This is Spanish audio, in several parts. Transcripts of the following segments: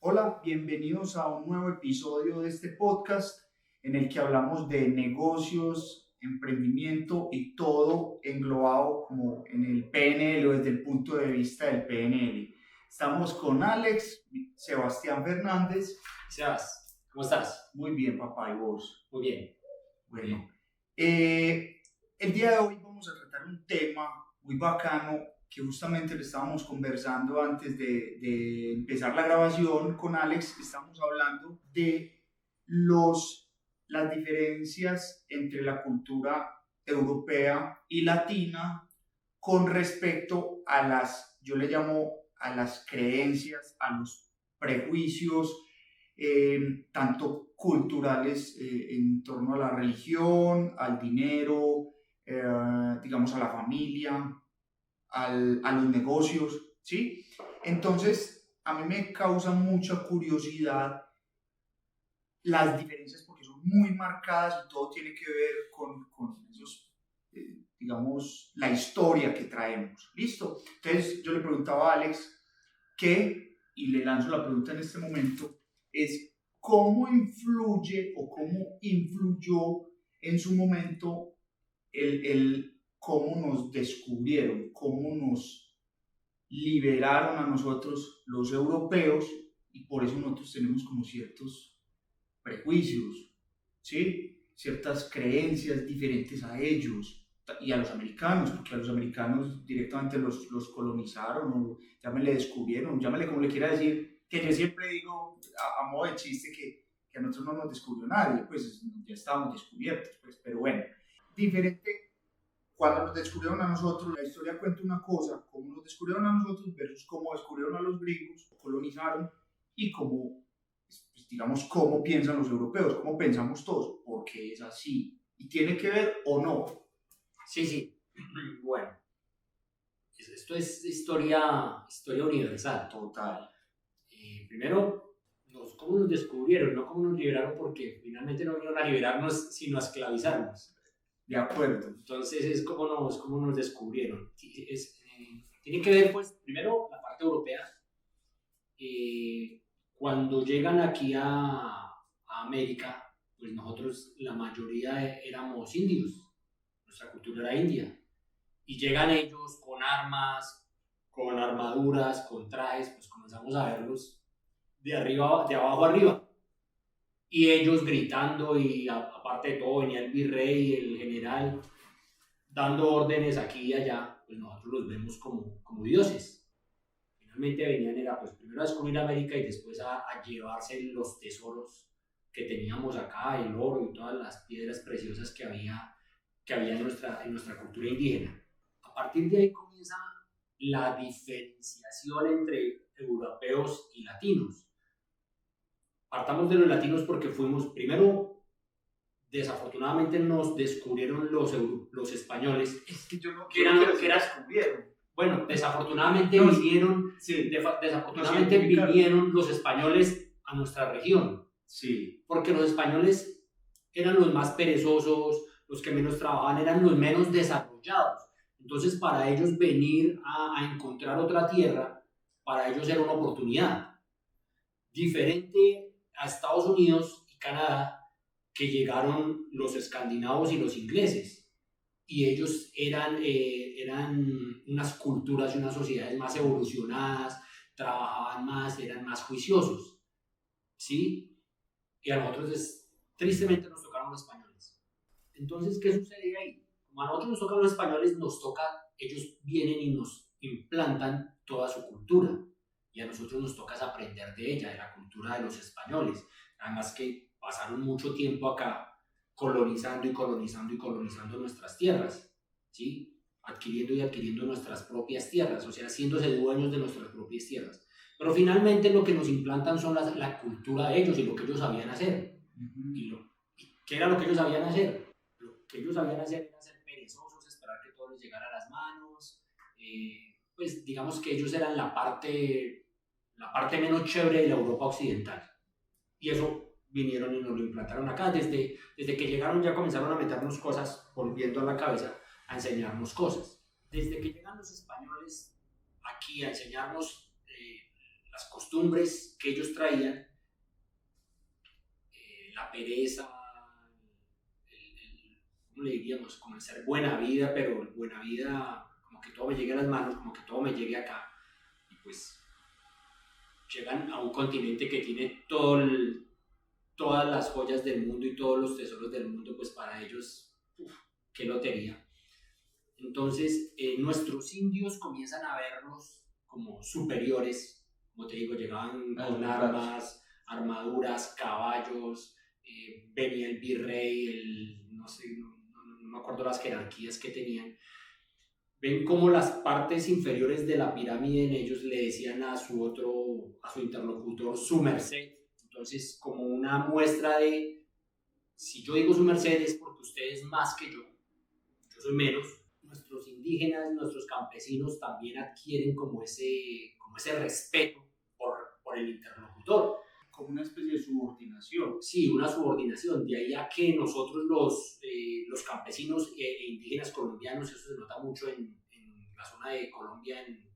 Hola, bienvenidos a un nuevo episodio de este podcast en el que hablamos de negocios, emprendimiento y todo englobado como en el PNL o desde el punto de vista del PNL. Estamos con Alex, Sebastián Fernández. Sebas, ¿cómo estás? Muy bien, papá, ¿y vos? Muy bien. Bueno, el día de hoy vamos a tratar un tema muy bacano que justamente lo estábamos conversando antes de empezar la grabación con Alex. Estamos hablando de las diferencias entre la cultura europea y latina con respecto a yo le llamo a las creencias, a los prejuicios, tanto culturales en torno a la religión, al dinero, digamos a la familia, a los negocios, ¿sí? Entonces, a mí me causa mucha curiosidad las diferencias porque son muy marcadas y todo tiene que ver con esos, digamos, la historia que traemos. ¿Listo? Entonces, yo le preguntaba a Alex y le lanzo la pregunta en este momento, es cómo influye o cómo influyó en su momento cómo nos descubrieron, cómo nos liberaron a nosotros los europeos y por eso nosotros tenemos como ciertos prejuicios, ¿sí? Ciertas creencias diferentes a ellos y a los americanos, porque a los americanos directamente los colonizaron o llámele descubrieron, llámele como le quiera decir, que yo siempre digo a modo de chiste que a nosotros no nos descubrió nadie, pues ya estábamos descubiertos, pues, pero bueno, diferente cuando nos descubrieron a nosotros, la historia cuenta una cosa, cómo nos descubrieron a nosotros versus cómo descubrieron a los gringos, colonizaron y cómo, pues, digamos, cómo piensan los europeos, cómo pensamos todos, porque es así. ¿Y tiene que ver o no? Sí. Bueno, esto es historia universal. Total. Primero, cómo nos descubrieron, no cómo nos liberaron, porque finalmente no vinieron a liberarnos, sino a esclavizarnos. De acuerdo. Entonces es cómo nos descubrieron. Tiene que ver, pues, primero la parte europea. Cuando llegan aquí a América, pues nosotros la mayoría éramos indios, nuestra cultura era india, y llegan ellos con armas, con armaduras, con trajes, pues comenzamos a verlos de abajo arriba, y ellos gritando, y aparte de todo venía el virrey, el general, dando órdenes aquí y allá, pues nosotros los vemos como dioses. Finalmente venían pues primero a descubrir América y después a llevarse los tesoros que teníamos acá, el oro y todas las piedras preciosas que había en nuestra cultura indígena. A partir de ahí comienza la diferenciación entre europeos y latinos. Partamos de los latinos porque primero, desafortunadamente nos descubrieron los españoles. Es que yo no quiero que descubrieron. Bueno, desafortunadamente vinieron los españoles a nuestra región. Sí. Porque los españoles eran los más perezosos, los que menos trabajaban, eran los menos desarrollados. Entonces, para ellos venir a encontrar otra tierra, para ellos era una oportunidad. Diferente a Estados Unidos y Canadá, que llegaron los escandinavos y los ingleses. Y ellos eran unas culturas y unas sociedades más evolucionadas, trabajaban más, eran más juiciosos, ¿sí? Y a nosotros tristemente nos tocaron los españoles. Entonces, ¿qué sucede ahí? Como a nosotros nos tocan los españoles, ellos vienen y nos implantan toda su cultura, y a nosotros nos toca aprender de ella, de la cultura de los españoles. Además que pasaron mucho tiempo acá, colonizando nuestras tierras, ¿sí? Adquiriendo nuestras propias tierras, o sea, haciéndose dueños de nuestras propias tierras. Pero finalmente lo que nos implantan son la cultura de ellos y lo que ellos sabían hacer. Uh-huh. ¿Qué era lo que ellos sabían hacer? Lo que ellos sabían hacer era ser perezosos, esperar que todo les llegara a las manos. Pues digamos que ellos eran la parte menos chévere de la Europa occidental. Y eso vinieron y nos lo implantaron acá. Desde que llegaron ya comenzaron a meternos cosas, volviendo a la cabeza, a enseñarnos cosas. Desde que llegan los españoles aquí a enseñarnos las costumbres que ellos traían, la pereza, ¿cómo le diríamos? Como el ser buena vida, pero buena vida, como que todo me llegue a las manos, como que todo me llegue acá. Y pues llegan a un continente que tiene todas las joyas del mundo y todos los tesoros del mundo, pues para ellos, qué lotería. Entonces, nuestros indios comienzan a verlos como superiores, como te digo, llegaban con armas, armaduras, caballos, venía el virrey, no sé, no me acuerdo las jerarquías que tenían. Ven como las partes inferiores de la pirámide en ellos le decían a su interlocutor, su merced. Entonces, como una muestra de, si yo digo su merced es porque usted es más que yo soy menos. Nuestros indígenas, nuestros campesinos también adquieren como ese respeto por el interlocutor. Como una especie de subordinación. Sí, una subordinación. De ahí a que nosotros los campesinos e indígenas colombianos, eso se nota mucho en la zona de Colombia, en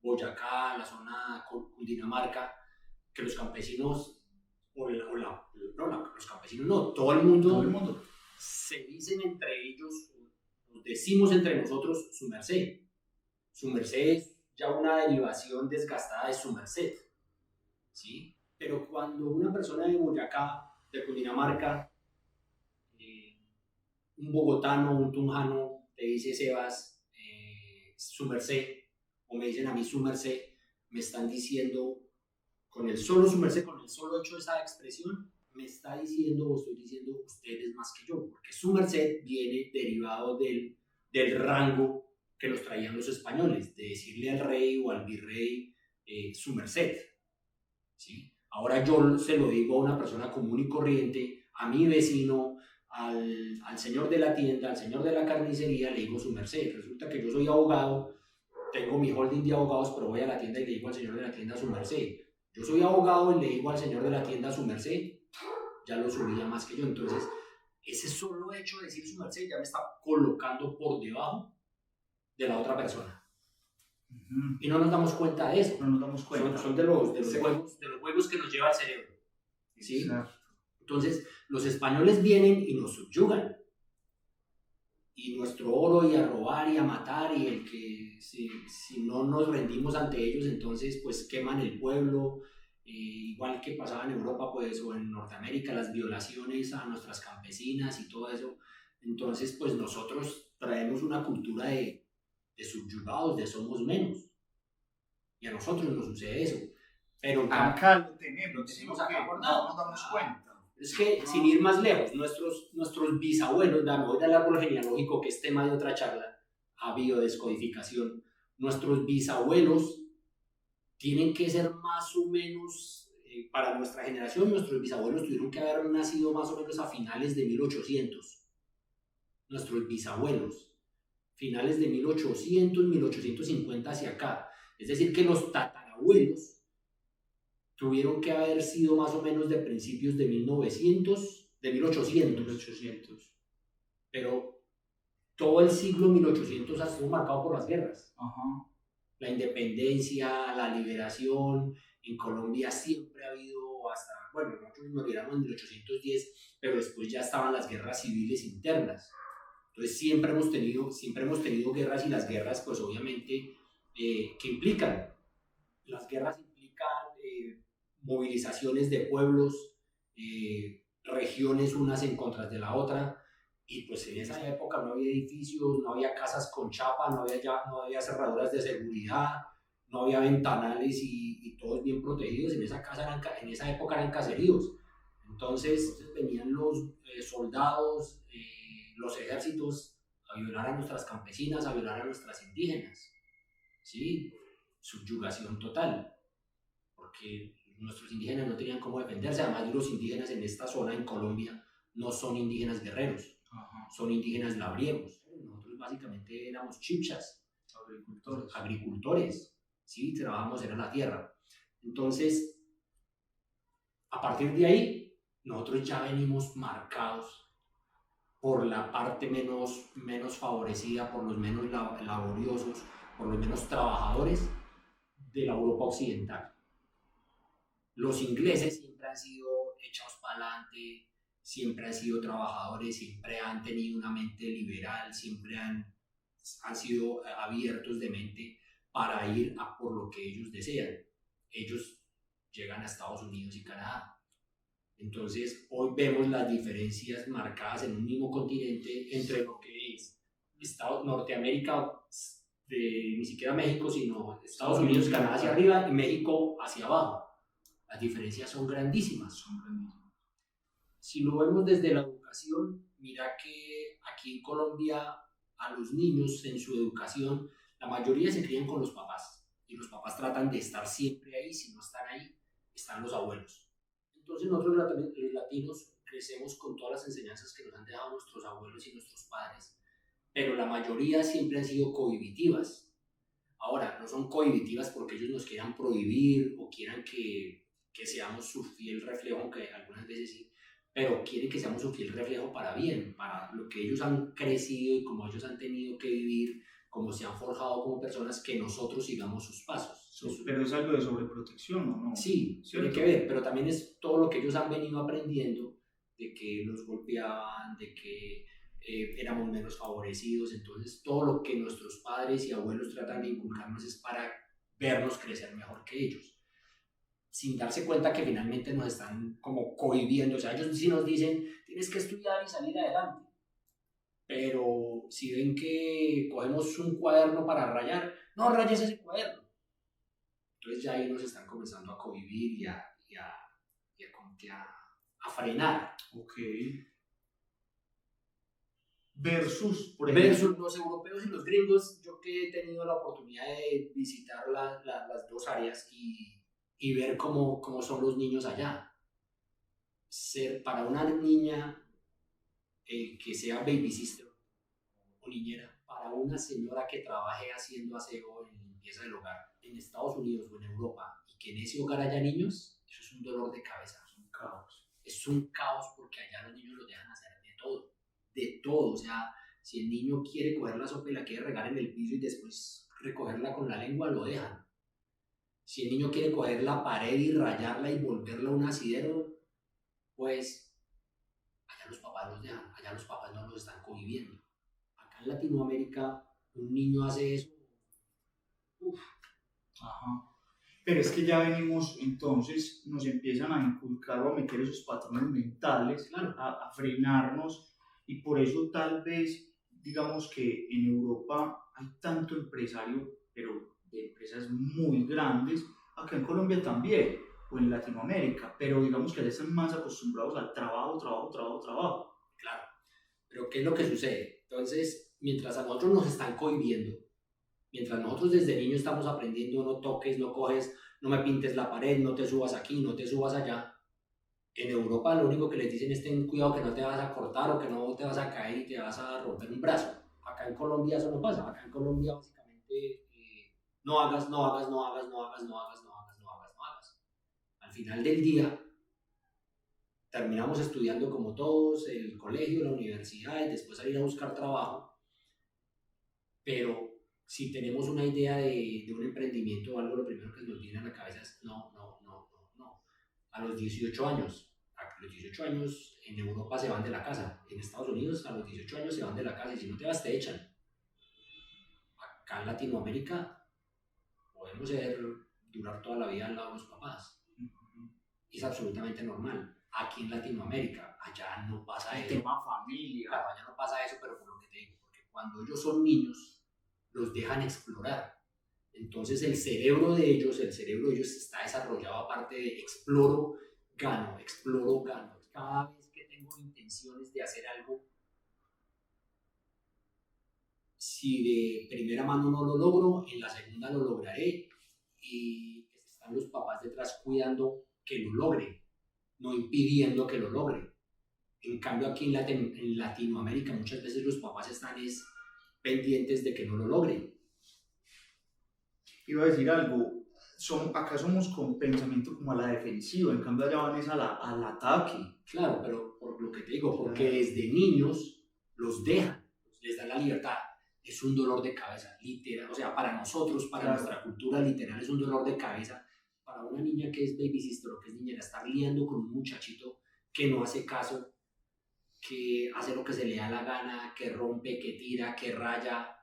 Boyacá, la zona Cundinamarca, que los campesinos, los campesinos no, todo el mundo se dicen entre ellos, nos decimos entre nosotros su merced. Su merced es ya una derivación desgastada de su merced, ¿sí? Pero cuando una persona de Boyacá, de Cundinamarca, un bogotano, un tunjano, te dice Sebas, su merced, o me dicen a mí su merced, me están diciendo, con el solo su merced, con el solo hecho de esa expresión, me está diciendo o estoy diciendo usted es más que yo, porque su merced viene derivado del rango que nos traían los españoles, de decirle al rey o al virrey su merced, ¿sí? Ahora yo se lo digo a una persona común y corriente, a mi vecino, al señor de la tienda, al señor de la carnicería, le digo su merced. Resulta que yo soy abogado, tengo mi holding de abogados, pero voy a la tienda y le digo al señor de la tienda su merced. Yo soy abogado y le digo al señor de la tienda su merced, ya lo subía más que yo. Entonces, ese solo hecho de decir su merced ya me está colocando por debajo de la otra persona. Y no nos damos cuenta de eso. No nos damos cuenta. Son de los juegos que nos lleva el cerebro. ¿Sí? Exacto. Entonces, los españoles vienen y nos subyugan. Y nuestro oro y a robar y a matar, y el que si no nos rendimos ante ellos, entonces pues queman el pueblo, igual que pasaba en Europa pues, o en Norteamérica, las violaciones a nuestras campesinas y todo eso. Entonces pues nosotros traemos una cultura de subyugados, de somos menos, y a nosotros nos sucede eso, pero acá lo tenemos acá, no nos damos cuenta. Es que sin ir más lejos, nuestros bisabuelos, voy del árbol genealógico, que es tema de otra charla, a biodescodificación, nuestros bisabuelos tienen que ser más o menos, para nuestra generación, nuestros bisabuelos tuvieron que haber nacido más o menos a finales de 1800, nuestros bisabuelos, finales de 1800, 1850 hacia acá. Es decir, que los tatarabuelos tuvieron que haber sido más o menos de principios de 1800. Pero todo el siglo 1800 ha sido marcado por las guerras. Ajá. La independencia, la liberación, en Colombia siempre ha habido nosotros nos liberamos en 1810, pero después ya estaban las guerras civiles internas. Entonces siempre hemos tenido guerras, y las guerras pues obviamente ¿qué implican? Las guerras implican movilizaciones de pueblos, regiones unas en contra de la otra, y pues en esa época no había edificios, no había casas con chapa, no había cerraduras de seguridad, no había ventanales y todos bien protegidos. En esa época eran caseríos. Entonces venían los soldados, los ejércitos a violar a nuestras campesinas, a violar a nuestras indígenas, ¿sí? Subyugación total, porque nuestros indígenas no tenían cómo defenderse. Además, los indígenas en esta zona, en Colombia, no son indígenas guerreros, son indígenas labriegos. Nosotros básicamente éramos chipchas, agricultores, ¿sí? Trabajamos en la tierra. Entonces, a partir de ahí, nosotros ya venimos marcados por la parte menos favorecida, por los menos laboriosos, por los menos trabajadores de la Europa occidental. Los ingleses siempre han sido echados para adelante, siempre han sido trabajadores, siempre han tenido una mente liberal, siempre han sido abiertos de mente para ir a por lo que ellos desean. Ellos llegan a Estados Unidos y Canadá. Entonces, hoy vemos las diferencias marcadas en un mismo continente entre lo que es Norteamérica, ni siquiera México, sino Estados Unidos, Canadá hacia arriba y México hacia abajo. Las diferencias son grandísimas. Si lo vemos desde la educación, mira que aquí en Colombia a los niños en su educación, la mayoría se crían con los papás y los papás tratan de estar siempre ahí. Si no están ahí, están los abuelos. Entonces nosotros los latinos crecemos con todas las enseñanzas que nos han dejado nuestros abuelos y nuestros padres, pero la mayoría siempre han sido cohibitivas. Ahora, no son cohibitivas porque ellos nos quieran prohibir o quieran que seamos su fiel reflejo, aunque algunas veces sí, pero quieren que seamos su fiel reflejo para bien, para lo que ellos han crecido y como ellos han tenido que vivir, como se han forjado como personas, que nosotros sigamos sus pasos. Pero es algo de sobreprotección, ¿o no? Sí, tiene que ver, pero también es todo lo que ellos han venido aprendiendo, de que los golpeaban, de que éramos menos favorecidos. Entonces todo lo que nuestros padres y abuelos tratan de inculcarnos es para vernos crecer mejor que ellos, sin darse cuenta que finalmente nos están como cohibiendo. O sea, ellos sí nos dicen, tienes que estudiar y salir adelante, pero si ven que cogemos un cuaderno para rayar, no rayes ese cuaderno. Entonces ya ahí nos están comenzando a cohibir y a frenar. Ok. Versus, por ejemplo, versus los europeos y los gringos. Yo que he tenido la oportunidad de visitar las dos áreas y ver cómo son los niños allá. Para una niña que sea baby sister o niñera, para una señora que trabaje haciendo aseo en limpieza del hogar en Estados Unidos o en Europa y que en ese hogar haya niños, eso es un dolor de cabeza, es un caos. Es un caos porque allá los niños los dejan hacer de todo. O sea, si el niño quiere coger la sopa y la quiere regar en el piso y después recogerla con la lengua, lo dejan. Si el niño quiere coger la pared y rayarla y volverla un asidero, pues allá los papás los dejan, allá los papás no los están cohibiendo. Acá en Latinoamérica, un niño hace eso. Uf. Ajá. Pero es que ya venimos, entonces nos empiezan a inculcar o a meter esos patrones mentales, Claro. a frenarnos, y por eso tal vez, digamos que en Europa hay tanto empresario, pero de empresas muy grandes, acá en Colombia también, o en Latinoamérica, pero digamos que ya están más acostumbrados al trabajo. Claro, pero ¿qué es lo que sucede? Entonces, mientras a nosotros nos están cohibiendo, mientras nosotros desde niños estamos aprendiendo, no toques, no coges, no me pintes la pared, no te subas aquí, no te subas allá. En Europa lo único que les dicen es ten cuidado que no te vas a cortar o que no te vas a caer y te vas a romper un brazo. Acá en Colombia eso no pasa. Acá en Colombia básicamente no hagas. Al final del día terminamos estudiando como todos, el colegio, la universidad y después salir a buscar trabajo. Pero si tenemos una idea de un emprendimiento o algo, lo primero que nos viene a la cabeza es no. A los 18 años en Europa se van de la casa, en Estados Unidos a los 18 años se van de la casa y si no te vas te echan. Acá en Latinoamérica podemos durar toda la vida al lado de los papás. Es absolutamente normal. Aquí en Latinoamérica, allá no pasa eso. El tema familia. Claro, allá no pasa eso, pero por lo que te digo, porque cuando ellos son niños, los dejan explorar. Entonces el cerebro de ellos está desarrollado aparte de exploro, gano. Cada vez que tengo intenciones de hacer algo, si de primera mano no lo logro, en la segunda lo lograré y están los papás detrás cuidando que lo logre, no impidiendo que lo logre. En cambio aquí en Latinoamérica muchas veces los papás están pendientes de que no lo logren. Iba a decir algo, acá somos con pensamiento como a la defensiva, en cambio allá van al ataque. Claro, pero por lo que te digo, porque desde niños los dejan, les dan la libertad. Es un dolor de cabeza, literal. O sea, para nosotros, para nuestra cultura, literal, es un dolor de cabeza. para una niña que es baby sister o que es niñera, estar lidiando con un muchachito que no hace caso, que hace lo que se le da la gana, que rompe, que tira, que raya,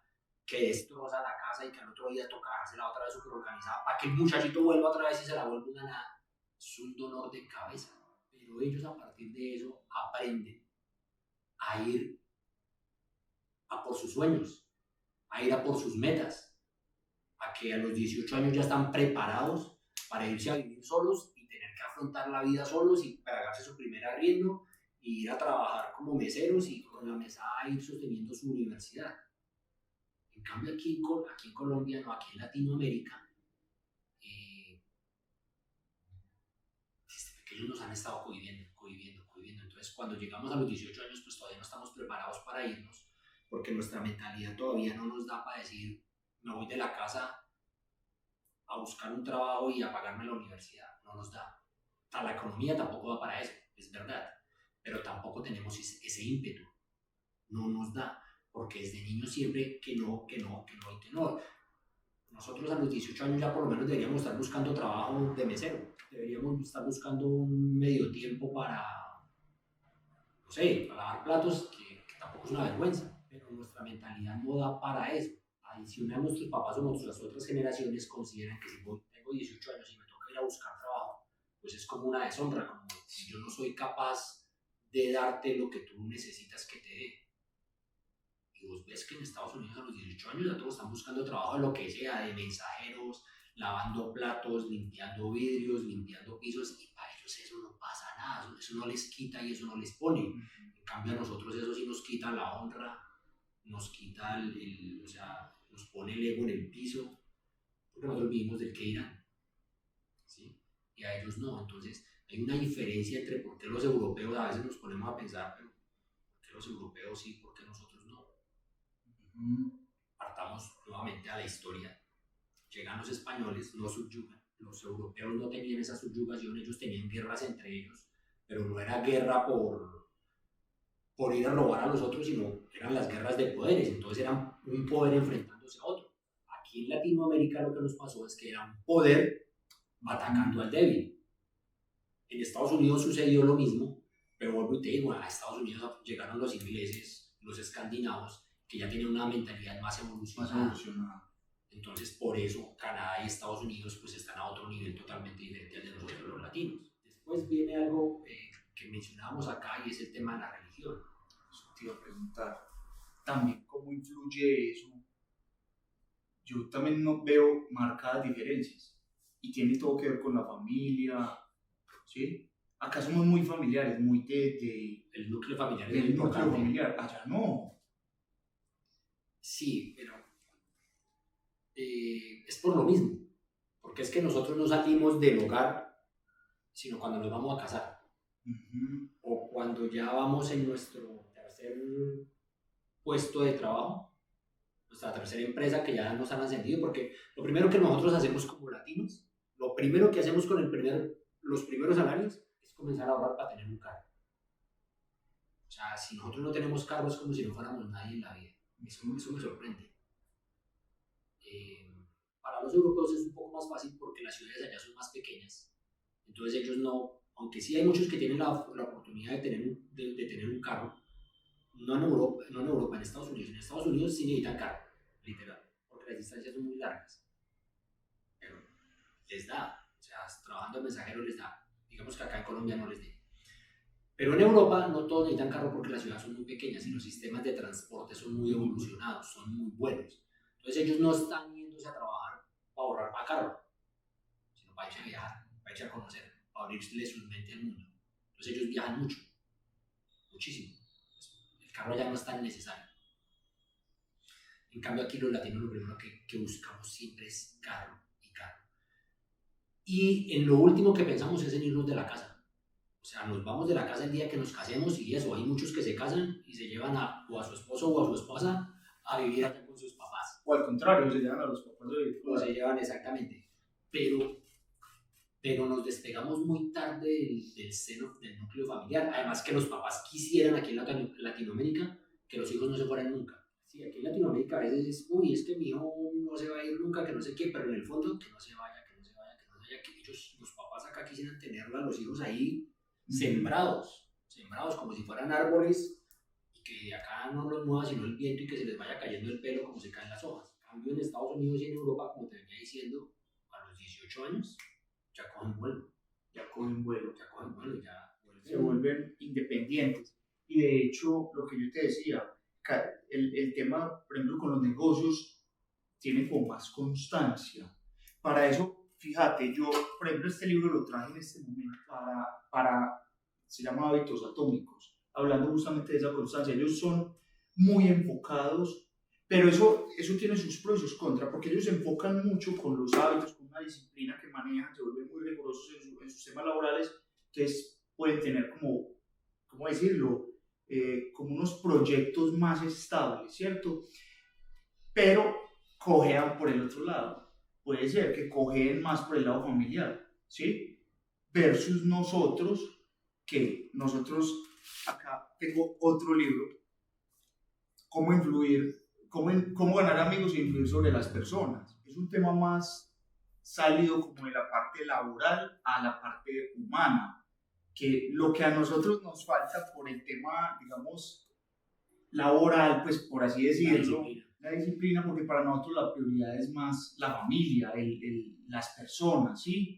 que destroza la casa y que al otro día toca dejársela otra vez súper organizada para que el muchachito vuelva otra vez y se la vuelva una nada, es un dolor de cabeza. Pero ellos a partir de eso aprenden a ir a por sus sueños, a ir a por sus metas, a que a los 18 años ya están preparados para irse a vivir solos y tener que afrontar la vida solos y pagarse su primer arriendo y ir a trabajar como meseros y con la mesada ir sosteniendo su universidad. En cambio aquí en Colombia, no, aquí en Latinoamérica, desde pequeños nos han estado cohibiendo. Entonces cuando llegamos a los 18 años pues todavía no estamos preparados para irnos porque nuestra mentalidad todavía no nos da para decir me voy de la casa a buscar un trabajo y a pagarme la universidad, no nos da. La economía tampoco va para eso, es verdad, pero tampoco tenemos ese ímpetu, no nos da, porque desde niños siempre que no. Nosotros a los 18 años ya por lo menos deberíamos estar buscando trabajo de mesero, deberíamos estar buscando un medio tiempo para, no sé, para lavar platos, que tampoco es una vergüenza, pero nuestra mentalidad no da para eso. Adicional, nuestros papás o nuestras otras generaciones consideran que si tengo 18 años y me toca ir a buscar trabajo, pues es como una deshonra, como si yo no soy capaz de darte lo que tú necesitas que te dé. Y vos ves que en Estados Unidos a los 18 años ya todos están buscando trabajo de lo que sea, de mensajeros, lavando platos, limpiando vidrios, limpiando pisos, y para ellos eso no pasa nada, eso no les quita y eso no les pone. En cambio a nosotros eso sí nos quita la honra, nos quita o sea, nos pone el ego en el piso, porque nosotros vivimos del que irán, ¿sí? Y a ellos no. Entonces hay una diferencia entre por qué los europeos, a veces nos ponemos a pensar, pero ¿por qué los europeos sí, por qué nosotros no? Partamos nuevamente a la historia. Llegan los españoles, nos subyugan. Los europeos no tenían esa subyugación, ellos tenían guerras entre ellos, pero no era guerra por ir a robar a los otros, sino eran las guerras de poderes, entonces eran un poder enfrentándose a otro. Aquí en Latinoamérica lo que nos pasó es que era un poder atacando al débil. En Estados Unidos sucedió lo mismo, pero vuelvo y te digo, a Estados Unidos llegaron los ingleses, los escandinavos, que ya tienen una mentalidad más evolucionada. Entonces, por eso Canadá y Estados Unidos pues están a otro nivel totalmente diferente al de nosotros los latinos. Después viene algo que mencionábamos acá y es el tema de la religión. Eso te iba a preguntar. También, ¿cómo influye eso? Yo también no veo marcadas diferencias. Y tiene todo que ver con la familia, ¿sí? Acá somos muy familiares, muy el núcleo familiar es del núcleo importante. familiar. Allá no. Sí, pero es por lo mismo. Porque es que nosotros no salimos del hogar, sino cuando nos vamos a casar. O cuando ya vamos en nuestro tercer puesto de trabajo, nuestra tercera empresa que ya nos han ascendido, porque lo primero que nosotros hacemos como latinos, lo primero que hacemos con los primeros salarios es comenzar a ahorrar para tener un carro. O sea, si nosotros no tenemos carro es como si no fuéramos nadie en la vida. Eso me sorprende. Para los europeos es un poco más fácil porque las ciudades allá son más pequeñas. Entonces ellos no, aunque sí hay muchos que tienen la oportunidad de tener un carro, no en Europa, en Estados Unidos. En Estados Unidos sí necesitan carro, literal, porque las distancias son muy largas. Pero les da, o sea, trabajando de mensajero les da. Digamos que acá en Colombia no les dé. Pero en Europa no todos necesitan carro porque las ciudades son muy pequeñas y los sistemas de transporte son muy evolucionados, son muy buenos. Entonces ellos no están yéndose a trabajar para ahorrar para carro, sino para irse a viajar, para irse a conocer, para abrirle su mente al mundo. Entonces ellos viajan mucho, muchísimo. El carro ya no es tan necesario. En cambio aquí los latinos lo primero que buscamos siempre es carro y carro. Y en lo último que pensamos es en irnos de la casa. O sea, nos vamos de la casa el día que nos casemos y eso. Hay muchos que se casan y se llevan o a su esposo o a su esposa a vivir allá con sus papás. O al contrario, se llevan a los papás de vivir. O se llevan exactamente. Pero nos despegamos muy tarde del seno del núcleo familiar. Además que los papás quisieran aquí en Latinoamérica que los hijos no se fueran nunca. Sí, aquí en Latinoamérica a veces es, uy, es que mi hijo no se va a ir nunca, que no sé qué, pero en el fondo que no se vaya, ellos, los papás acá quisieran tenerlo a los hijos ahí sembrados como si fueran árboles, y que acá no los mueva sino el viento y que se les vaya cayendo el pelo como se caen las hojas. En cambio, en Estados Unidos y en Europa, como te venía diciendo, a los 18 años ya cogen vuelo, Ya cogen vuelo. ya Se vuelven independientes. Y de hecho, lo que yo te decía, el tema, por ejemplo, con los negocios, tiene como más constancia. Para eso, fíjate, yo, por ejemplo, este libro lo traje en este momento se llama Hábitos Atómicos, hablando justamente de esa constancia. Ellos son muy enfocados, pero eso tiene sus pros y sus contras, porque ellos se enfocan mucho con los hábitos, con una disciplina que manejan, se vuelven muy rigurosos en sus temas laborales, entonces pueden tener como, ¿cómo decirlo? Como unos proyectos más estables, ¿cierto? Pero cojean por el otro lado. Puede ser que cojeen más por el lado familiar, ¿sí? Versus nosotros, que nosotros, acá tengo otro libro, cómo influir, cómo ganar amigos e influir sobre las personas. Es un tema más salido como de la parte laboral a la parte humana, que lo que a nosotros nos falta por el tema, digamos, laboral, pues por así decirlo, la disciplina, porque para nosotros la prioridad es más la familia, las personas, ¿sí?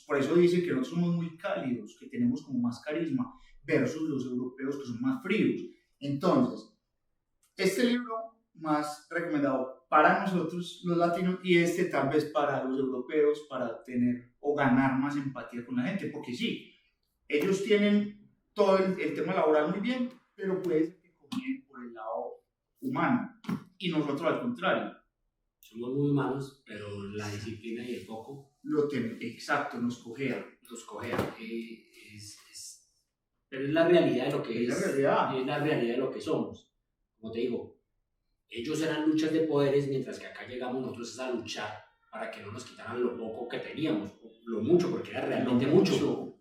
Por eso dice que nosotros somos muy cálidos, que tenemos como más carisma, versus los europeos que son más fríos. Entonces, este libro más recomendado para nosotros los latinos y este tal vez para los europeos para tener o ganar más empatía con la gente, porque sí, ellos tienen todo el tema laboral muy bien, pero puede ser que comienzan por el lado humano y nosotros al contrario. Somos muy humanos, pero la disciplina y el foco lo tenemos, exacto, nos cojea. Pero es la realidad de lo que es. La es la realidad de lo que somos. Como te digo, ellos eran luchas de poderes, mientras que acá llegamos nosotros a luchar para que no nos quitaran lo poco que teníamos, lo mucho, porque era realmente mucho.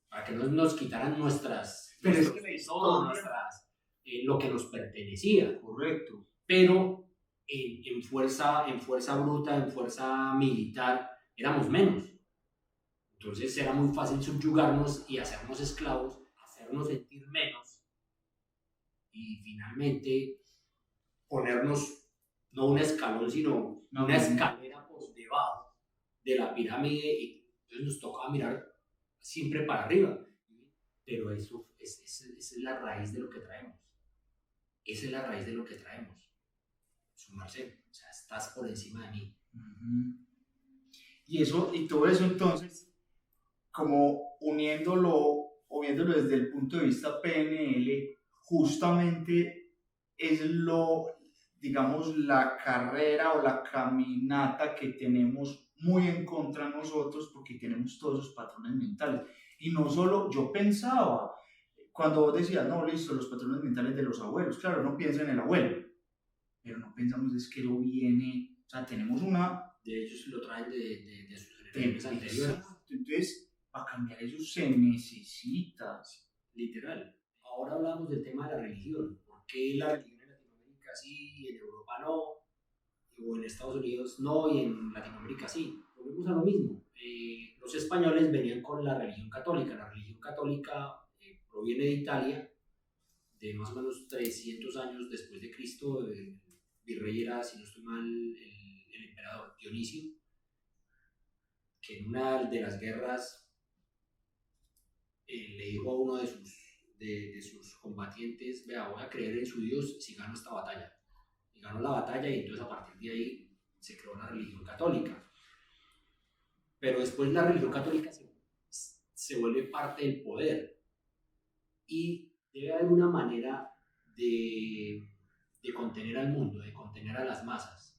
Para que no nos quitaran nuestras tesoros, lo que nos pertenecía. Correcto. Pero en fuerza bruta, en fuerza militar, éramos menos. Entonces era muy fácil subyugarnos y hacernos esclavos, hacernos sentir menos y finalmente ponernos no un escalón, sino una escalera por debajo de la pirámide, y entonces nos tocaba mirar siempre para arriba. Pero eso es la raíz de lo que traemos. Esa es la raíz de lo que traemos. Sumarse, o sea, estás por encima de mí. Y todo eso entonces, como uniéndolo o viéndolo desde el punto de vista PNL, justamente es digamos, la carrera o la caminata que tenemos muy en contra de nosotros, porque tenemos todos esos patrones mentales. Y no solo, yo pensaba, cuando vos decías, no, listo, los patrones mentales de los abuelos, claro, no piensa en el abuelo, pero no pensamos es que lo viene, o sea, tenemos una... De ellos lo traen de sus generaciones anteriores. Entonces, para cambiar eso se necesita. Literal. Ahora hablamos del tema de la religión. ¿Por qué la religión en Latinoamérica sí, en Europa no? O en Estados Unidos no, y en Latinoamérica sí. Volvemos a lo mismo. Los españoles venían con la religión católica. La religión católica proviene de Italia, de más o menos 300 años después de Cristo. El virrey era, si no estoy mal, el emperador Dionisio, que en una de las guerras le dijo a uno de sus combatientes: vea, voy a creer en su Dios si gano esta batalla. Y ganó la batalla, y entonces a partir de ahí se creó la religión católica. Pero después la religión católica se vuelve parte del poder, y debe haber una manera de contener al mundo, de contener a las masas.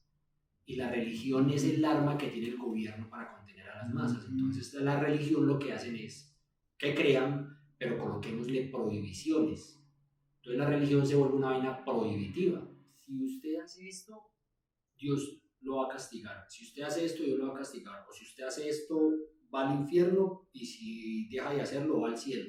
Y la religión es el arma que tiene el gobierno para contener a las masas. Entonces la religión lo que hacen es que crean, pero coloquémosle prohibiciones. Entonces la religión se vuelve una vaina prohibitiva. Si usted hace esto, Dios lo va a castigar. Si usted hace esto, Dios lo va a castigar. O si usted hace esto, va al infierno, y si deja de hacerlo, va al cielo.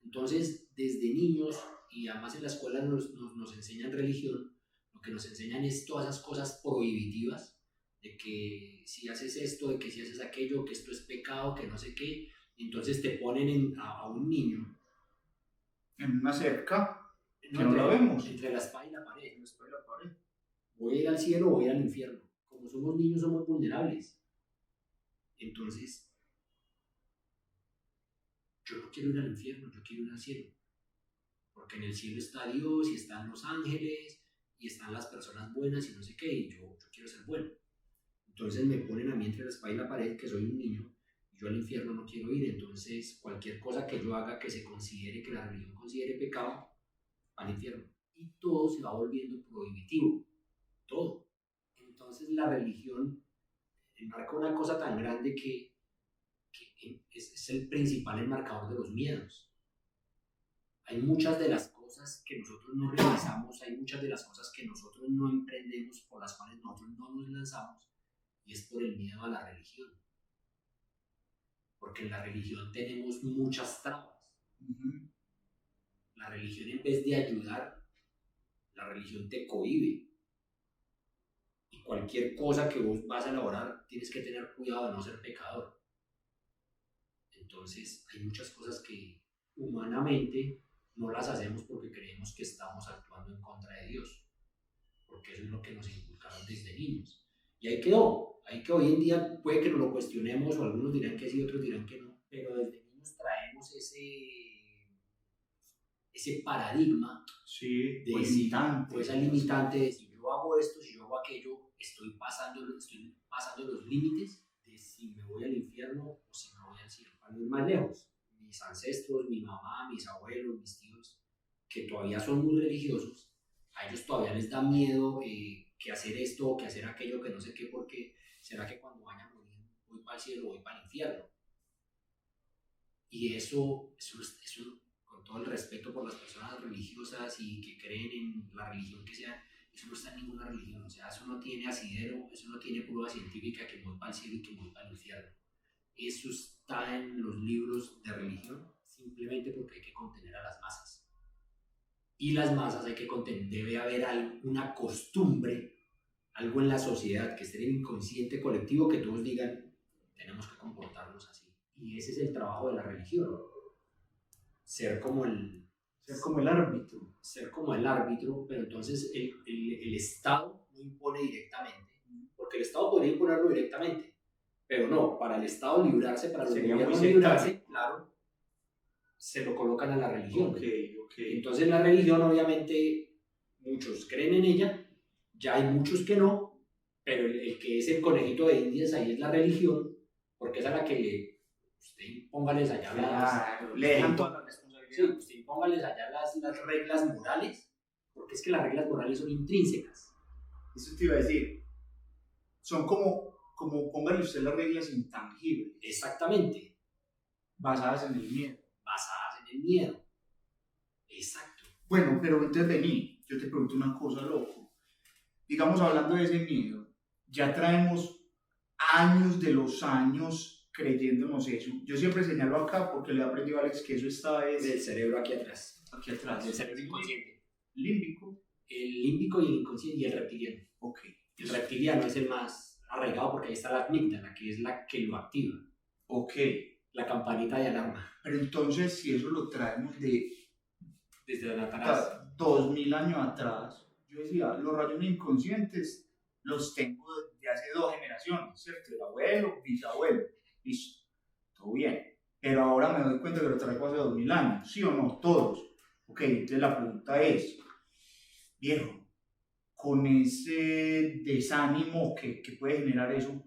Entonces, desde niños, y además en la escuela nos enseñan religión, lo que nos enseñan es todas esas cosas prohibitivas de que si haces esto, de que si haces aquello, que esto es pecado, que no sé qué. Entonces te ponen a un niño en una cerca no, que no la vemos. entre la espada y la pared. Voy a ir al cielo o voy al infierno. Como somos niños, somos vulnerables. Entonces, yo no quiero ir al infierno, yo quiero ir al cielo. Porque en el cielo está Dios y están los ángeles y están las personas buenas y no sé qué, y yo quiero ser bueno. Entonces me ponen a mí entre la espada y la pared, que soy un niño, y yo al infierno no quiero ir. Entonces, cualquier cosa que yo haga que se considere, que la religión considere pecado, al infierno. Y todo se va volviendo prohibitivo. Todo. Entonces la religión enmarca una cosa tan grande que es el principal enmarcador de los miedos. Hay muchas de las cosas que nosotros no realizamos, hay muchas de las cosas que nosotros no emprendemos, por las cuales nosotros no nos lanzamos, y es por el miedo a la religión. Porque en la religión tenemos muchas trabas. Uh-huh. La religión, en vez de ayudar, la religión te cohíbe. Y cualquier cosa que vos vas a elaborar, tienes que tener cuidado de no ser pecador. Entonces, hay muchas cosas que humanamente no las hacemos porque creemos que estamos actuando en contra de Dios. Porque eso es lo que nos inculcaron desde niños. Y ahí quedó. Hoy en día puede que nos lo cuestionemos, o algunos dirán que sí, otros dirán que no. Pero desde niños traemos ese paradigma, sí, de limitante, o esa limitante de si yo hago esto, si yo hago aquello, estoy pasando los límites de si me voy al infierno o si me voy al cielo. Para no ir más lejos, mis ancestros, mi mamá, mis abuelos, mis tíos, que todavía son muy religiosos, a ellos todavía les da miedo que hacer esto o que hacer aquello, que no sé qué, porque será que cuando vaya a morir voy para el cielo o voy para el infierno. Y eso con todo el respeto por las personas religiosas y que creen en la religión que sea, eso no está en ninguna religión. O sea, eso no tiene asidero, eso no tiene prueba científica que voy para el cielo y que voy para el infierno. Eso está en los libros de religión simplemente porque hay que contener a las masas. Y las masas hay que contener, debe haber una costumbre, algo en la sociedad que esté en el inconsciente colectivo que todos digan, tenemos que comportarnos así. Y ese es el trabajo de la religión. Ser como el árbitro. Ser como el árbitro, pero entonces el Estado no impone directamente. Porque el Estado podría imponerlo directamente. Pero no, para el Estado librarse, para los gobiernos librarse, claro, se lo colocan a la religión. Okay. Entonces la religión, obviamente, muchos creen en ella, ya hay muchos que no, pero el que es el conejito de Indias ahí es la religión, porque es a la que usted impóngales allá le dejan toda la responsabilidad. Sí, usted impóngales allá las reglas morales, porque es que las reglas morales son intrínsecas. Eso te iba a decir, son como póngale usted las reglas intangibles. Exactamente. Basadas en el miedo. Exacto. Bueno, pero entonces vení, yo te pregunto una cosa, loco. Digamos, hablando de ese miedo, ya traemos años de los años creyéndonos eso. Yo siempre señalo acá porque le he aprendido a Alex que eso está del cerebro aquí atrás. Del cerebro inconsciente. Límbico. El límbico y el inconsciente y el reptiliano. Ok. El reptiliano es el más arraigado porque ahí está la amígdala, que es la que lo activa. Ok. La campanita de alarma. Pero entonces, si eso lo traemos desde atrás, 2000 años atrás, yo decía, los rayos inconscientes los tengo de hace 2 generaciones, ¿cierto? El abuelo, bisabuelo, listo, todo bien. Pero ahora me doy cuenta que lo traigo hace 2000 años, ¿sí o no? Todos. Ok, entonces la pregunta es, viejo, con ese desánimo que puede generar eso,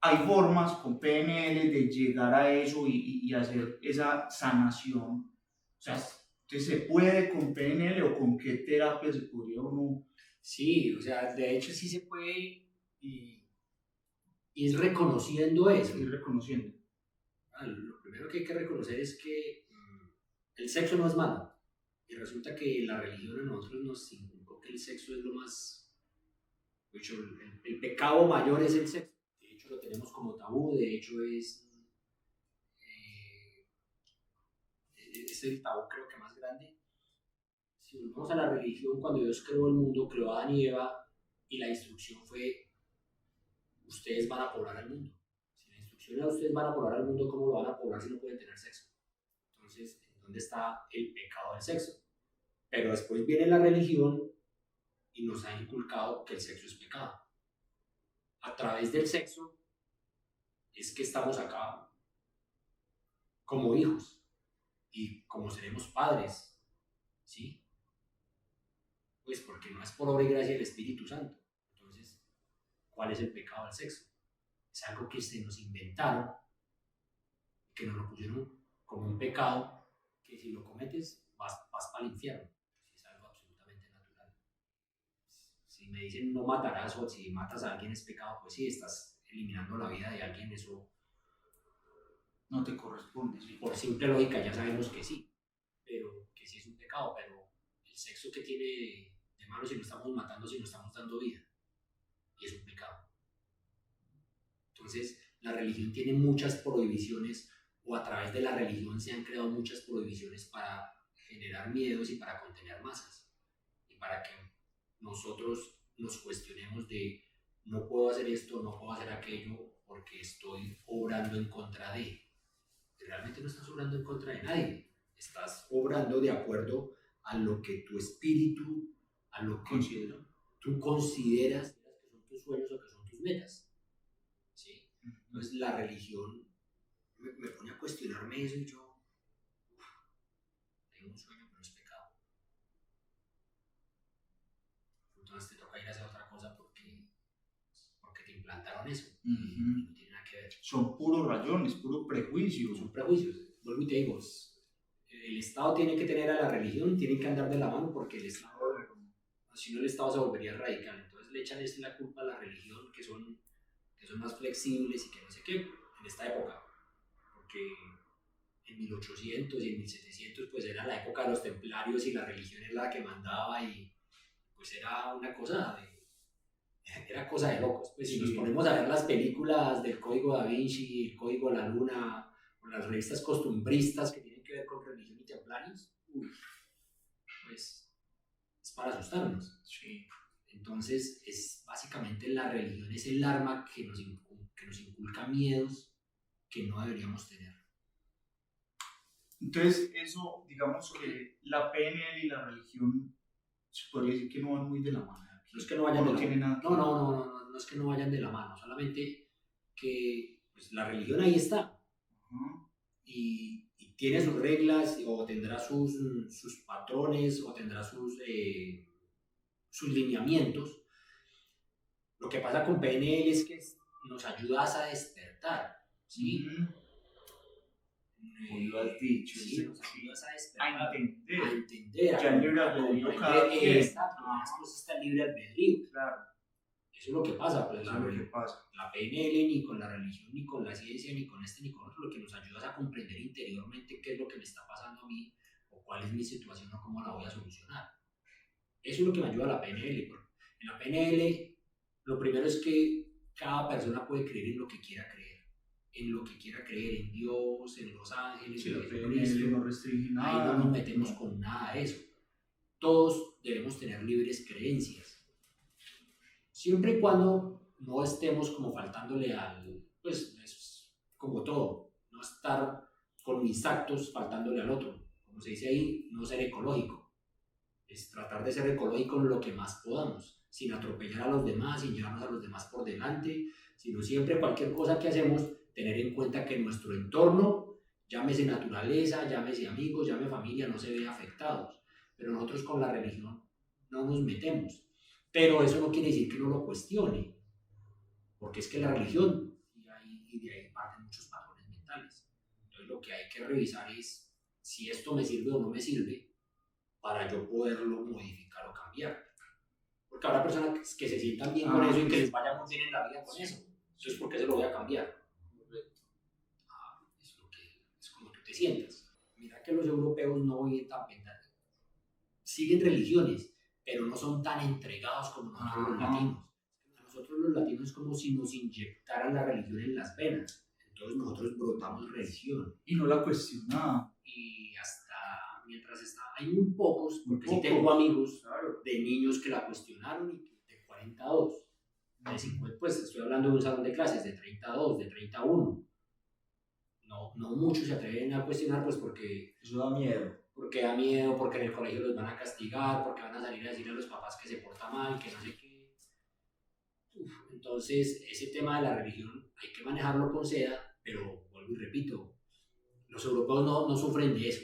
hay formas con PNL de llegar a eso y hacer esa sanación. O sea, entonces, ¿se puede con PNL o con qué terapia se podría uno? Sí, o sea, de hecho sí se puede y es reconociendo eso. Ir reconociendo. Lo primero que hay que reconocer es que el sexo no es malo. Y resulta que la religión a nosotros nos inculcó que el sexo es lo más... De hecho, el pecado mayor es el sexo. De hecho, lo tenemos como tabú. De hecho, es el tabú creo que más grande. Si volvemos a la religión, cuando Dios creó el mundo, creó a Adán y Eva, y la instrucción fue ustedes van a poblar al mundo. Si la instrucción es ustedes van a poblar al mundo, ¿cómo lo van a poblar si no pueden tener sexo? Entonces, ¿en dónde está el pecado del sexo? Pero después viene la religión y nos ha inculcado que el sexo es pecado. A través del sexo es que estamos acá como hijos y como seremos padres, ¿sí? Pues porque no es por obra y gracia del Espíritu Santo. Entonces, ¿cuál es el pecado del sexo? Es algo que se nos inventaron, que nos lo pusieron como un pecado, que si lo cometes vas para el infierno. Es algo absolutamente natural. Si me dicen no matarás o si matas a alguien es pecado, pues sí, estás eliminando la vida de alguien, eso no te corresponde. Sí. Por simple lógica ya sabemos que sí, pero que sí es un pecado, pero el sexo que tiene de malo si no estamos matando, si no estamos dando vida, y es un pecado. Entonces, la religión tiene muchas prohibiciones, o a través de la religión se han creado muchas prohibiciones para generar miedos y para contener masas, y para que nosotros nos cuestionemos de no puedo hacer esto, no puedo hacer aquello, porque estoy obrando en contra de. Realmente no estás obrando en contra de nadie, estás obrando de acuerdo a lo que tu espíritu, a lo que tú consideras que son tus sueños o que son tus metas. ¿Sí? Entonces la religión me pone a cuestionarme eso y yo tengo un sueño pero es pecado. Entonces te toca ir a hacer otra cosa porque te implantaron eso. Y no tiene nada que ver. Son puros rayones, puro prejuicio. Son prejuicios. Vuelvo y te digo, el Estado tiene que tener a la religión, tienen que andar de la mano porque el Estado, si no el Estado se volvería radical. Entonces le echan la culpa a la religión, que son más flexibles y que no sé qué, en esta época. Porque en 1800 y en 1700 pues era la época de los templarios y la religión era la que mandaba y pues era una cosa era cosa de locos. Pues si nos ponemos a ver las películas del Código Da Vinci, el Código de la Luna, o las revistas costumbristas que tienen que ver con religión y templarios, pues es para asustarnos. Sí. Entonces, es básicamente la religión es el arma que nos inculca miedos que no deberíamos tener. Entonces, eso, digamos que la PNL y la religión, se podría decir que no van muy de la mano. No es que no vayan de la mano. No es que no vayan de la mano, solamente que pues, la religión ahí está. Y tiene sus reglas o tendrá sus patrones o tendrá sus lineamientos. Lo que pasa con PNL es que nos ayudas a despertar, ¿sí? Como lo has dicho, sí, nos ayudas a despertar, a entender. Ya el libre albedrío cada quien. Exacto, después está el libre albedrío. Claro. Eso es lo que pasa, pues la PNL ni con la religión, ni con la ciencia, ni con ni con otro, lo que nos ayuda es a comprender interiormente qué es lo que me está pasando a mí, o cuál es mi situación, o cómo la voy a solucionar. Eso es lo que me ayuda a la PNL. En la PNL, lo primero es que cada persona puede creer en lo que quiera creer, en Dios, en los ángeles, en Jesucristo. No restringe nada. Ahí no nos metemos con nada de eso. Todos debemos tener libres creencias. Siempre y cuando no estemos como faltándole pues es como todo, no estar con mis actos faltándole al otro. Como se dice ahí, no ser ecológico. Es tratar de ser ecológico en lo que más podamos, sin atropellar a los demás, sin llevarnos a los demás por delante, sino siempre cualquier cosa que hacemos, tener en cuenta que nuestro entorno, llámese naturaleza, llámese amigos, llámese familia, no se ve afectados. Pero nosotros con la religión no nos metemos. Pero eso no quiere decir que no lo cuestione, porque es que la religión, y de ahí parten muchos patrones mentales. Entonces lo que hay que revisar es si esto me sirve o no me sirve para yo poderlo modificar o cambiar. Porque habrá personas que se sientan bien con eso y que les vaya muy bien en la vida con eso. Entonces, ¿por qué se lo voy a cambiar? Es como tú te sientas. Mira que los europeos no viven tan pendientes. Siguen religiones, pero no son tan entregados como nosotros los latinos. A nosotros los latinos es como si nos inyectaran la religión en las venas. Entonces nosotros brotamos religión. Y no la cuestionamos. Y hasta mientras hay muy pocos, porque sí tengo amigos de niños que la cuestionaron y de 42. de 50, pues estoy hablando de un salón de clases de 32, de 31. No muchos se atreven a cuestionar, pues porque Eso da miedo. Porque da miedo, porque en el colegio los van a castigar, porque van a salir a decirle a los papás que se porta mal, que no sé qué. Entonces, ese tema de la religión hay que manejarlo con seda, pero vuelvo y repito, los europeos no sufren de eso.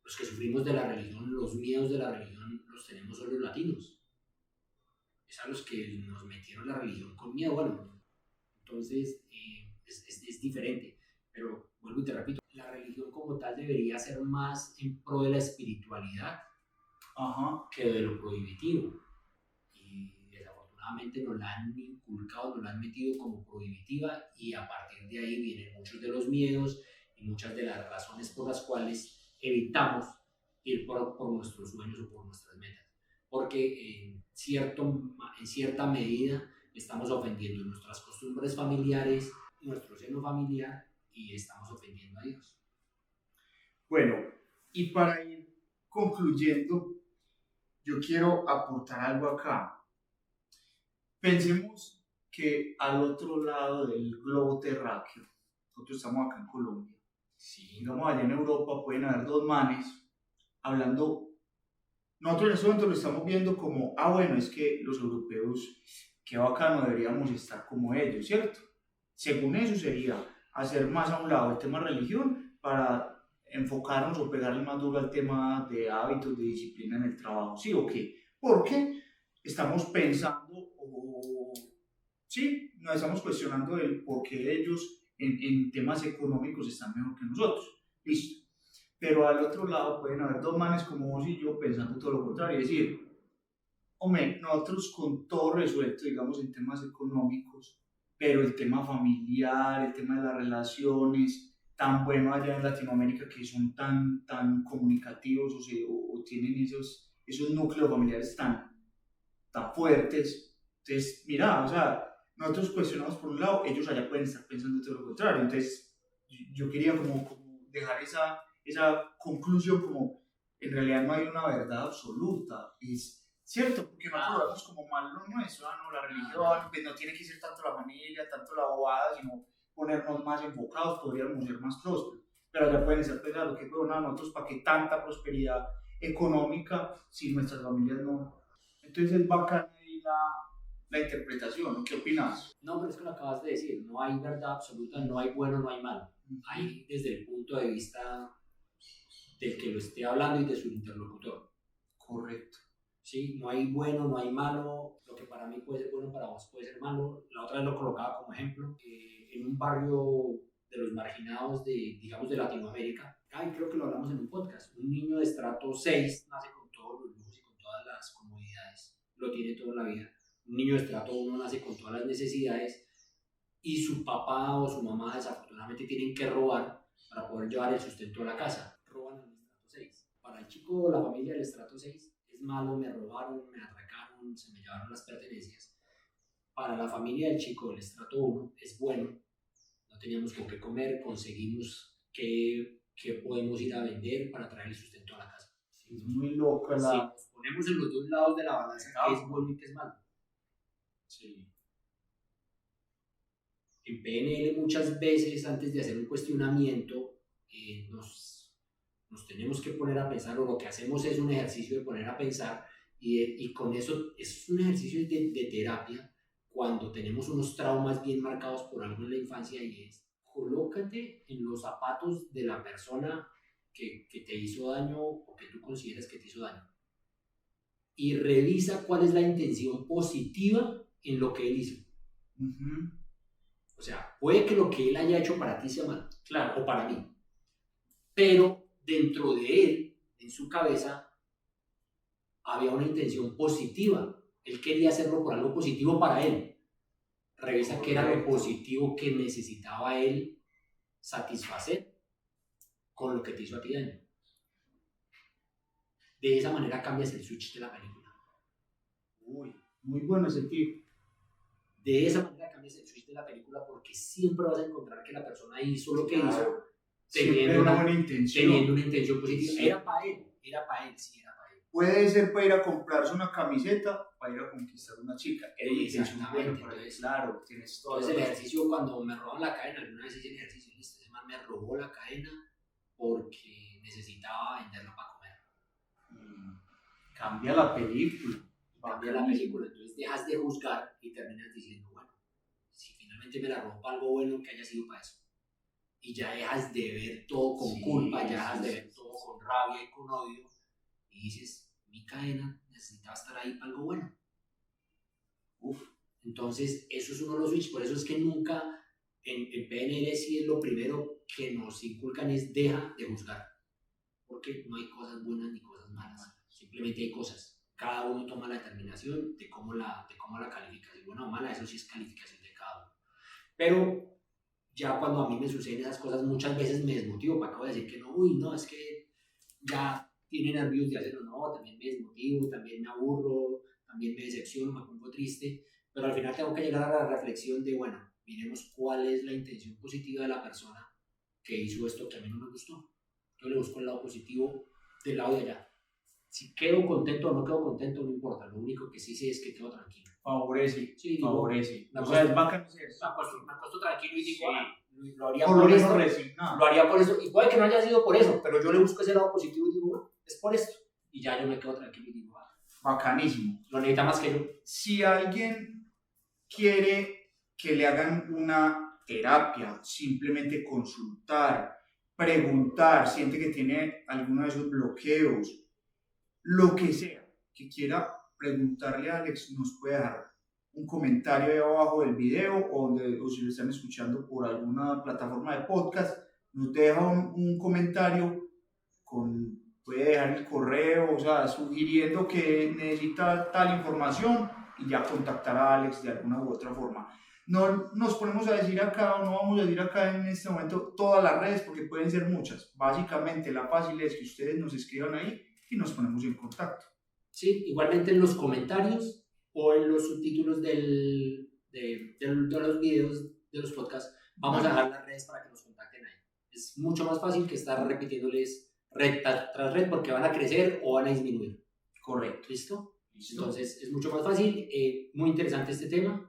Los que sufrimos de la religión, los miedos de la religión, los tenemos solo los latinos. Es a los que nos metieron la religión con miedo. Bueno, entonces es diferente. Pero vuelvo y te repito, la religión como tal debería ser más en pro de la espiritualidad que de lo prohibitivo. Y desafortunadamente nos la han inculcado, nos la han metido como prohibitiva y a partir de ahí vienen muchos de los miedos y muchas de las razones por las cuales evitamos ir por nuestros sueños o por nuestras metas. Porque en cierta medida estamos ofendiendo nuestras costumbres familiares, nuestro seno familiar, y estamos ofendiendo a Dios. Bueno, y para ir concluyendo, yo quiero aportar algo acá. Pensemos que al otro lado del globo terráqueo, nosotros estamos acá en Colombia, digamos allá en Europa pueden haber dos manes hablando. Nosotros en este momento lo estamos viendo como, bueno, es que los europeos, qué bacano, deberíamos estar como ellos, ¿cierto? Según eso sería hacer más a un lado el tema religión para enfocarnos o pegarle más duro al tema de hábitos, de disciplina en el trabajo, ¿sí o qué? Porque estamos pensando, sí, nos estamos cuestionando el por qué ellos en temas económicos están mejor que nosotros, listo. Pero al otro lado pueden haber dos manes como vos y yo pensando todo lo contrario, es decir, hombre, nosotros con todo resuelto, digamos, en temas económicos, pero el tema familiar, el tema de las relaciones, tan bueno allá en Latinoamérica que son tan comunicativos o tienen esos núcleos familiares tan fuertes. Entonces, mira, o sea, nosotros cuestionamos por un lado, ellos allá pueden estar pensando todo lo contrario. Entonces, yo quería como dejar esa conclusión como en realidad no hay una verdad absoluta. Es cierto, porque nosotros lo vemos como mal lo nuestro, no, la religión, pues no tiene que ser tanto la familia, tanto la bobada, sino ponernos más enfocados, podríamos ser más prósperos. Pero allá pueden estar pensando que, bueno, nosotros para qué tanta prosperidad económica si nuestras familias no. Entonces es bacana ahí la interpretación, ¿no? ¿Qué opinas? No, pero es que lo acabas de decir, no hay verdad absoluta, no hay bueno, no hay malo. Hay desde el punto de vista del que lo esté hablando y de su interlocutor. Correcto. Sí, no hay bueno, no hay malo, lo que para mí puede ser bueno, para vos puede ser malo. La otra vez lo colocaba como ejemplo, en un barrio de los marginados digamos, de Latinoamérica, creo que lo hablamos en un podcast, un niño de estrato 6 nace con todos los lujos y con todas las comodidades, lo tiene toda la vida. Un niño de estrato 1 nace con todas las necesidades y su papá o su mamá desafortunadamente tienen que robar para poder llevar el sustento a la casa. Roban al estrato 6. Para el chico o la familia del estrato 6 es malo, me robaron, me atracaron, se me llevaron las pertenencias. Para la familia del chico del estrato 1 es bueno, no teníamos con qué comer, conseguimos qué podemos ir a vender para traer el sustento a la casa. Sí, es muy loca la... Si nos ponemos en los dos lados de la balanza, qué es bueno y qué es malo. Sí. En PNL muchas veces antes de hacer un cuestionamiento nos tenemos que poner a pensar, o lo que hacemos es un ejercicio de poner a pensar y con eso es un ejercicio de terapia cuando tenemos unos traumas bien marcados por algo en la infancia, y es colócate en los zapatos de la persona que te hizo daño o que tú consideras que te hizo daño y revisa cuál es la intención positiva en lo que él hizo. O sea, puede que lo que él haya hecho para ti sea malo, claro, o para mí, pero dentro de él, en su cabeza, había una intención positiva. Él quería hacerlo por algo positivo para él. Revisa qué era lo positivo que necesitaba él satisfacer con lo que te hizo a ti daño. De esa manera cambias el switch de la película. Uy, muy bueno ese tip. De esa manera cambias el switch de la película, porque siempre vas a encontrar que la persona hizo lo que hizo teniendo una intención positiva. Era para él, sí, era para él. puede ser para ir a comprarse una camiseta, para ir a conquistar una chica. Exactamente. Claro, tienes todo. Entonces el ejercicio, cuando me roban la cadena, alguna vez hice el ejercicio, listo, ese man me robó la cadena porque necesitaba venderla para comer. Cambia la película. Cambia la película, entonces dejas de juzgar y terminas diciendo, bueno, si finalmente me la robó algo bueno, que haya sido para eso. Y ya dejas de ver todo con culpa, ya dejas de ver todo con rabia y con odio, y dices, mi cadena necesitaba estar ahí para algo bueno. Entonces, eso es uno de los switches, por eso es que nunca en PNL sí es lo primero que nos inculcan es deja de juzgar, porque no hay cosas buenas ni cosas malas, simplemente hay cosas. Cada uno toma la determinación de cómo la califica, si buena o mala, eso sí es calificación de cada uno. Pero ya cuando a mí me suceden esas cosas, muchas veces me desmotivo, para acabo de decir que no, no, es que ya tiene nervios de hacerlo, no, también me desmotivo, también me aburro, también me decepciono, me pongo triste, pero al final tengo que llegar a la reflexión de, bueno, miremos cuál es la intención positiva de la persona que hizo esto que a mí no me gustó. Yo le busco el lado positivo del lado de allá. Si quedo contento o no quedo contento, no importa, lo único que sí sé es que quedo tranquilo. Favorece, sí, favorece. Me acuesto tranquilo y digo, lo haría por esto, lo haría por eso, y puede que no haya sido por eso, pero yo le busco ese lado positivo y digo, bueno, es por esto, y ya yo me quedo tranquilo y digo, bacanísimo. Lo necesita más que yo. Si alguien quiere que le hagan una terapia, simplemente consultar, preguntar, siente que tiene alguno de esos bloqueos, lo que sea, que quiera preguntarle a Alex, nos puede dejar un comentario ahí abajo del video o si lo están escuchando por alguna plataforma de podcast, nos deja un comentario, puede dejar el correo, o sea, sugiriendo que necesita tal información y ya contactar a Alex de alguna u otra forma. No nos ponemos a decir acá o no vamos a decir acá en este momento todas las redes porque pueden ser muchas. Básicamente la fácil es que ustedes nos escriban ahí y nos ponemos en contacto. Sí, igualmente en los comentarios o en los subtítulos de los videos de los podcasts vamos a dejar las redes para que nos contacten ahí. Es mucho más fácil que estar repitiéndoles red tras red porque van a crecer o van a disminuir. Correcto. ¿Listo? Entonces es mucho más fácil. Muy interesante este tema.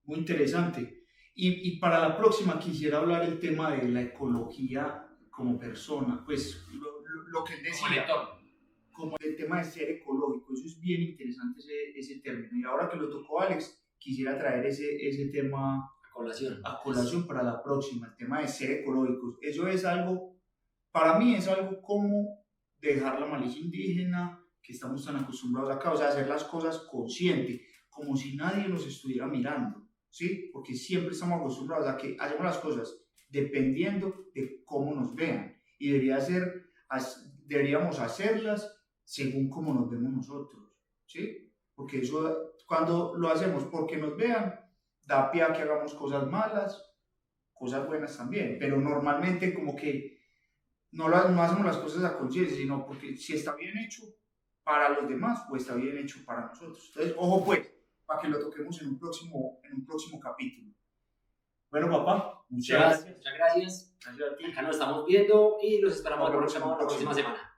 Muy interesante. Y para la próxima quisiera hablar el tema de la ecología como persona, pues lo que él decía, como el tema de ser ecológico, eso es bien interesante ese término. Y ahora que lo tocó Alex, quisiera traer ese tema a colación para la próxima, el tema de ser ecológicos. Eso es algo, para mí es algo como dejar la malicia indígena, que estamos tan acostumbrados acá, o sea, hacer las cosas consciente, como si nadie nos estuviera mirando, ¿sí? Porque siempre estamos acostumbrados a que hacemos las cosas dependiendo de cómo nos vean, y deberíamos hacerlas según cómo nos vemos nosotros, ¿sí? Porque eso, cuando lo hacemos porque nos vean, da pie a que hagamos cosas malas, cosas buenas también, pero normalmente como que no hacemos las cosas a conciencia, sino porque si está bien hecho para los demás o está bien hecho para nosotros. Entonces, ojo pues, para que lo toquemos en un próximo capítulo. Bueno, papá, muchas gracias. Gracias a ti. Acá nos estamos viendo y los esperamos la próxima semana.